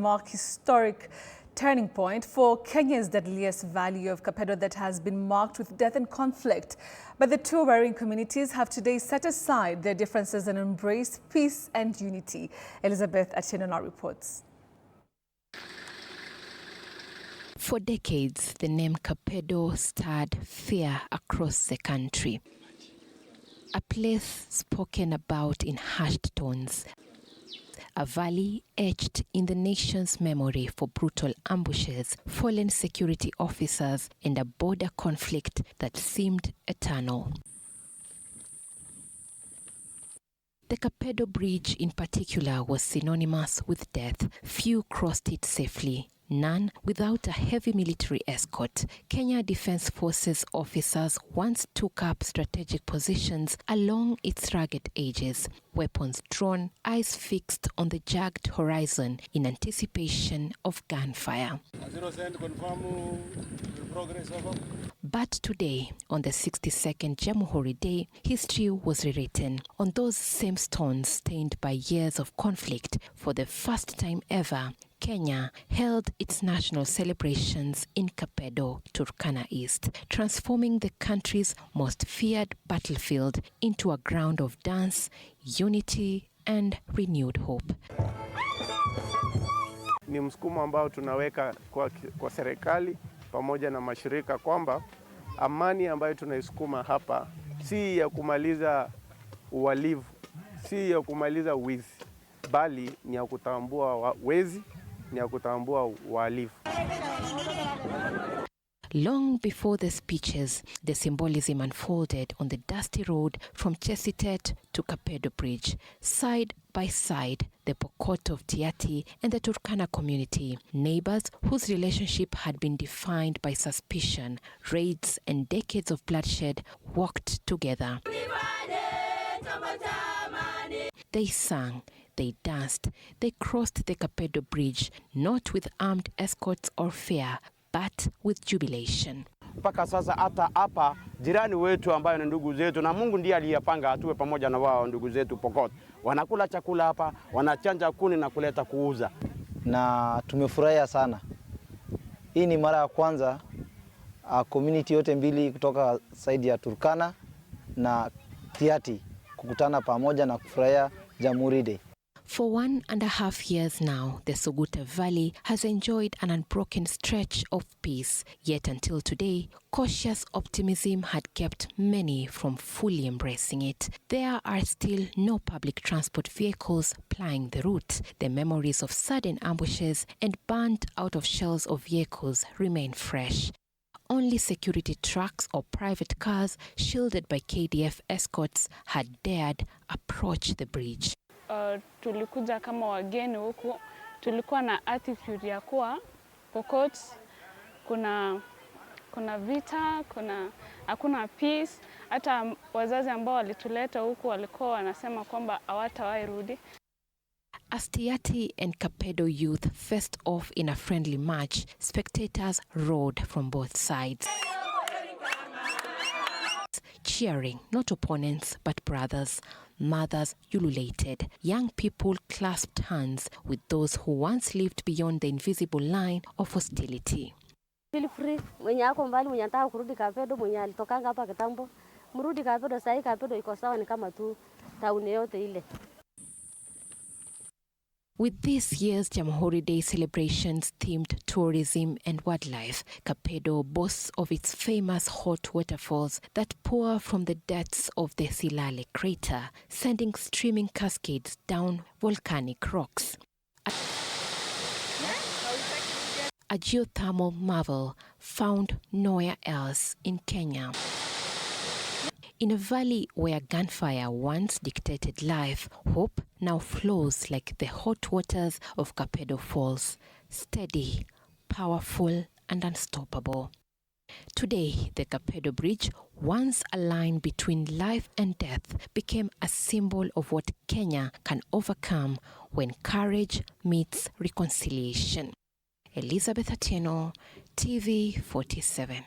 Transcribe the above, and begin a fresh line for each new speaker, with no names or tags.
mark historic turning point for Kenya's deadliest valley of Kapedo that has been marked with death and conflict. But the two warring communities have today set aside their differences and embraced peace and unity. Elizabeth Atieno reports.
For decades, the name Kapedo stirred fear across the country. A place spoken about in hushed tones. A valley etched in the nation's memory for brutal ambushes, fallen security officers, and a border conflict that seemed eternal. The Kapedo Bridge in particular was synonymous with death. Few crossed it safely. None without a heavy military escort. Kenya Defense Forces officers once took up strategic positions along its rugged edges, weapons drawn, eyes fixed on the jagged horizon in anticipation of gunfire. But today, on the 62nd Jamhuri Day, history was rewritten on those same stones stained by years of conflict. For the first time ever, Kenya held its national celebrations in Kapedo, Turkana East, transforming the country's most feared battlefield into a ground of dance, unity, and renewed hope.
Ni msukumo ambao tunaweka kwa serikali pamoja na mashirika kwamba amani ambayo tunaisukuma hapa si ya kumaliza uhalifu, si ya kumaliza wizi, bali ni ya kutambua wezi, ni ya kutambua uhalifu.
Long before the speeches, the symbolism unfolded on the dusty road from Chesitet to Kapedo Bridge. Side by side, the Pokot of Tiati and the Turkana community, neighbors whose relationship had been defined by suspicion, raids, and decades of bloodshed, walked together. They sang, they danced, they crossed the Kapedo Bridge, not with armed escorts or fear, but with jubilation.
Mpaka sasa hata hapa jirani wetu ambayo ni ndugu zetu na Mungu ndiye aliyepanga atuwe pamoja na wao ndugu zetu Pokot. Wanakula chakula hapa, wanachanja kuni na kuleta kuuza.
Na tumefurahia sana. Hii ni mara ya kwanza community yote mbili kutoka side ya Turkana na Tiati kukutana pamoja na kufurahia Jamhuri Day.
For 1.5 years now, the Suguta Valley has enjoyed an unbroken stretch of peace. Yet until today, cautious optimism had kept many from fully embracing it. There are still no public transport vehicles plying the route. The memories of sudden ambushes and burnt out of shells of vehicles remain fresh. Only security trucks or private cars shielded by KDF escorts had dared approach the bridge.
Tulikuja kama wageni huku, tulikuwa na attitude ya kuwa Pokot kuna vita, hakuna peace. Hata wazazi ambao walituleta huku walikuwa wanasema kwamba hawatawahi rudi.
As Tiati and Kapedo youth faced off in a friendly march, spectators roared from both sides. Cheering, not opponents, but brothers. Mothers ululated. Young people clasped hands with those who once lived beyond the invisible line of hostility.
Feel free. Mwenye ako mbali, mwenye anataka kurudi Kapedo, mwenye alitokanga hapa kitambo, mrudi Kapedo. Sasa Kapedo iko sawa, ni kama tu town yote ile.
With this year's Jamhuri Day celebrations themed tourism and wildlife, Kapedo boasts of its famous hot waterfalls that pour from the depths of the Silale crater, sending streaming cascades down volcanic rocks. A geothermal marvel found nowhere else in Kenya. In a valley where gunfire once dictated life, hope now flows like the hot waters of Kapedo Falls, steady, powerful, and unstoppable. Today, the Kapedo Bridge, once a line between life and death, became a symbol of what Kenya can overcome when courage meets reconciliation. Elizabeth Atieno, TV 47.